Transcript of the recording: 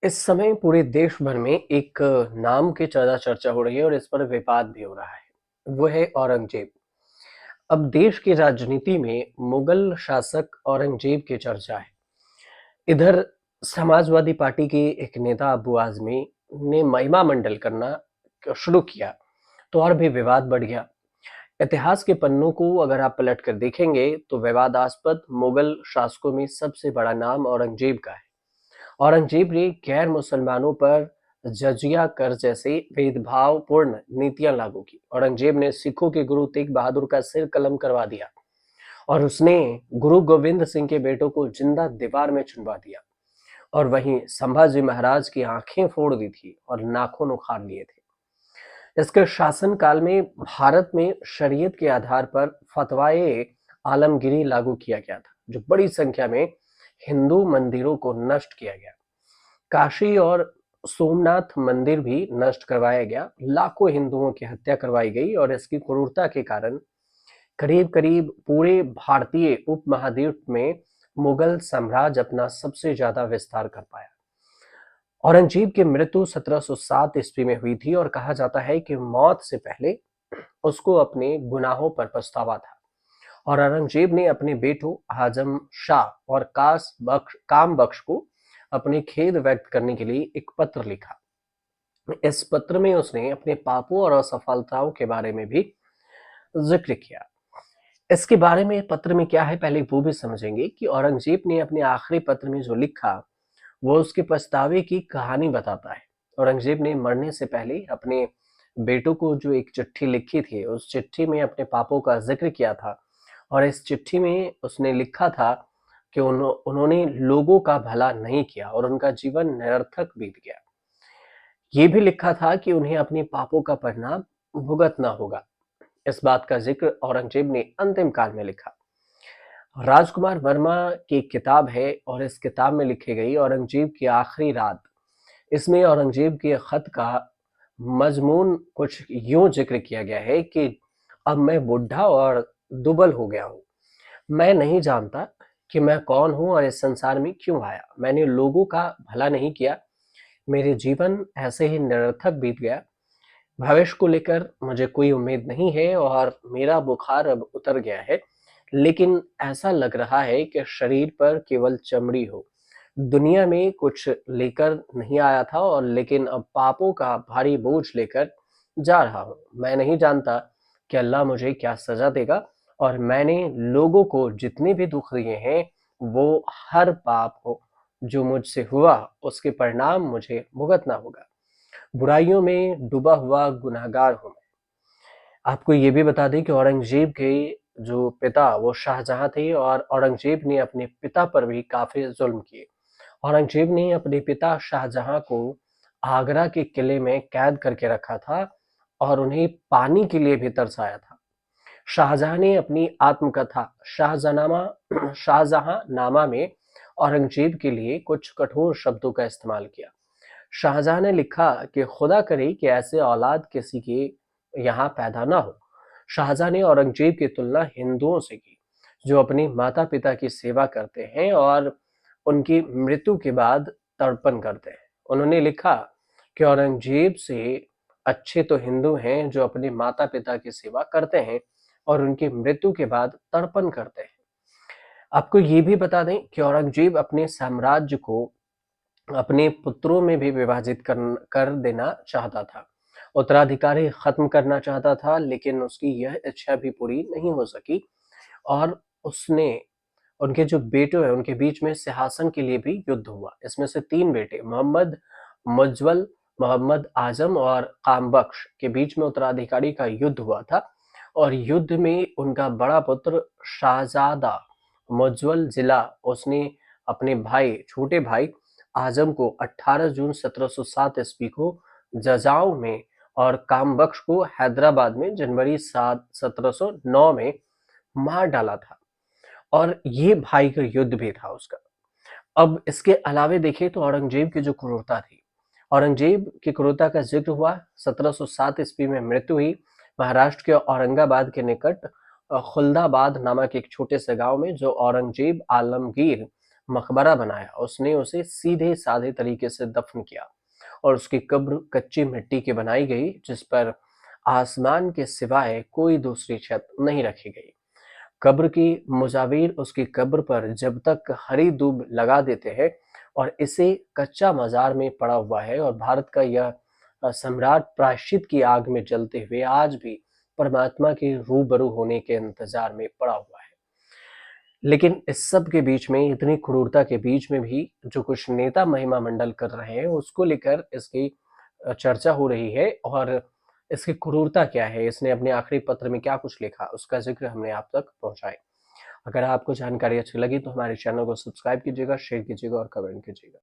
इस समय पूरे देश भर में एक नाम की ज़्यादा चर्चा हो रही है और इस पर विवाद भी हो रहा है। वो है औरंगज़ेब। अब देश की राजनीति में मुगल शासक औरंगज़ेब की चर्चा है। इधर समाजवादी पार्टी के एक नेता अबू आज़मी ने महिमा मंडल करना शुरू किया, तो और भी विवाद बढ़ गया। इतिहास के पन्नों को अगर आप पलट कर देखेंगे, तो विवादास्पद मुगल शासकों में सबसे बड़ा नाम औरंगज़ेब का है। औरंगजेब ने गैर मुसलमानों पर जजिया कर जैसे भेदभावपूर्ण नीतियां लागू की। औरंगजेब ने सिखों के गुरु तेग बहादुर का सिर कलम करवा दिया और उसने गुरु गोविंद सिंह के बेटों को जिंदा दीवार में चुनवा दिया और वहीं संभाजी महाराज की आंखें फोड़ दी थी और नाखून उखाड़ लिए थे। इसके शासन काल में भारत में शरीयत के आधार पर फतवाए आलमगीरी लागू किया गया था, जो बड़ी संख्या में हिंदू मंदिरों को नष्ट किया गया। काशी और सोमनाथ मंदिर भी नष्ट करवाया गया। लाखों हिंदुओं की हत्या करवाई गई और इसकी क्रूरता के कारण करीब करीब पूरे भारतीय उपमहाद्वीप में मुगल साम्राज्य अपना सबसे ज्यादा विस्तार कर पाया। औरंगजेब की मृत्यु 1707 ईस्वी में हुई थी और कहा जाता है कि मौत से पहले उसको अपने गुनाहों पर पछतावा था और औरंगजेब ने अपने बेटों आजम शाह और काम बख्श को अपने खेद व्यक्त करने के लिए एक पत्र लिखा। इस पत्र में उसने अपने पापों और असफलताओं के बारे में भी जिक्र किया। इसके बारे में पत्र में क्या है, पहले वो भी समझेंगे कि औरंगजेब ने अपने आखिरी पत्र में जो लिखा वो उसके पछतावे की कहानी बताता है। औरंगजेब ने मरने से पहले अपने बेटों को जो एक चिट्ठी लिखी थी, उस चिट्ठी में अपने पापों का जिक्र किया था और इस चिट्ठी में उसने लिखा था कि उन्होंने लोगों का भला नहीं किया और उनका जीवन निरर्थक बीत गया। ये भी लिखा था कि उन्हें अपने पापों का परिणाम भुगतना होगा। इस बात का जिक्र औरंगजेब ने अंतिम काल में लिखा। राजकुमार वर्मा की एक किताब है और इस किताब में लिखी गई औरंगजेब की आखिरी रात, इसमें औरंगजेब के खत का मजमून कुछ यूं जिक्र किया गया है कि अब मैं बुढ़ा और दुबल हो गया हूँ। मैं नहीं जानता कि मैं कौन हूँ और इस संसार में क्यों आया। मैंने लोगों का भला नहीं किया, मेरे जीवन ऐसे ही निरर्थक बीत गया। भविष्य को लेकर मुझे कोई उम्मीद नहीं है और मेरा बुखार अब उतर गया है, लेकिन ऐसा लग रहा है कि शरीर पर केवल चमड़ी हो। दुनिया में कुछ लेकर नहीं आया था और लेकिन अब पापों का भारी बोझ लेकर जा रहा हूँ। मैं नहीं जानता कि अल्लाह मुझे क्या सजा देगा और मैंने लोगों को जितने भी दुख दिए हैं, वो हर पाप हो जो मुझसे हुआ उसके परिणाम मुझे भुगतना होगा। बुराइयों में डूबा हुआ गुनहगार हूँ मैं। आपको ये भी बता दें कि औरंगजेब के जो पिता वो शाहजहां थे और औरंगजेब ने अपने पिता पर भी काफी जुल्म किए। औरंगजेब ने अपने पिता शाहजहां को आगरा के किले में कैद करके रखा था और उन्हें पानी के लिए भी तरसाया था। शाहजहां ने अपनी आत्मकथा शाहजहां नामा में औरंगजेब के लिए कुछ कठोर शब्दों का इस्तेमाल किया। शाहजहां ने लिखा कि खुदा करे कि ऐसे औलाद किसी के यहाँ पैदा ना हो। शाहजहां ने औरंगजेब की तुलना हिंदुओं से की, जो अपने माता पिता की सेवा करते हैं और उनकी मृत्यु के बाद तर्पण करते हैं। उन्होंने लिखा कि औरंगजेब से अच्छे तो हिंदू हैं जो अपने माता पिता की सेवा करते हैं और उनकी मृत्यु के बाद तर्पण करते हैं। आपको ये भी बता दें कि औरंगजेब अपने साम्राज्य को अपने पुत्रों में भी विभाजित कर देना चाहता था। उत्तराधिकारी खत्म करना चाहता था, लेकिन उसकी यह इच्छा भी पूरी नहीं हो सकी और उसने उनके जो बेटे हैं उनके बीच में सिंहासन के लिए भी युद्ध हुआ। इसमें से 3 बेटे मोहम्मद मुज्जवल, मोहम्मद आजम और कामबख्श के बीच में उत्तराधिकारी का युद्ध हुआ था और युद्ध में उनका बड़ा पुत्र शाहजादा मुज्जवल जिला उसने अपने भाई छोटे भाई आजम को 18 जून 1707 ईस्वी को जजाओ में और कामबख्श को हैदराबाद में जनवरी 7 1709 में मार डाला था और ये भाई का युद्ध भी था उसका। अब इसके अलावे देखें तो औरंगजेब की जो क्रूरता थी, औरंगजेब की क्रूरता का जिक्र हुआ। 1707 ईस्वी में मृत्यु हुई महाराष्ट्र के औरंगाबाद के निकट खुलदाबाद नामक एक छोटे से गांव में, जो औरंगजेब आलमगीर मकबरा बनाया, उसने उसे सीधे साधे तरीके से दफन किया और उसकी कब्र कच्ची मिट्टी की बनाई गई, जिस पर आसमान के सिवाय कोई दूसरी छत नहीं रखी गई। कब्र की मुजाविर उसकी कब्र पर जब तक हरी दूब लगा देते हैं और इसे कच्चा मजार में पड़ा हुआ है, और भारत का यह सम्राट प्रायश्चित की आग में जलते हुए आज भी परमात्मा के रूबरू होने के इंतजार में पड़ा हुआ है। लेकिन इस सब के बीच में, इतनी क्रूरता के बीच में भी, जो कुछ नेता महिमा मंडल कर रहे हैं, उसको लेकर इसकी चर्चा हो रही है। और इसकी क्रूरता क्या है, इसने अपने आखिरी पत्र में क्या कुछ लिखा, उसका जिक्र हमने आप तक पहुंचाए। अगर आपको जानकारी अच्छी लगी तो हमारे चैनल को सब्सक्राइब कीजिएगा, शेयर कीजिएगा और कमेंट कीजिएगा।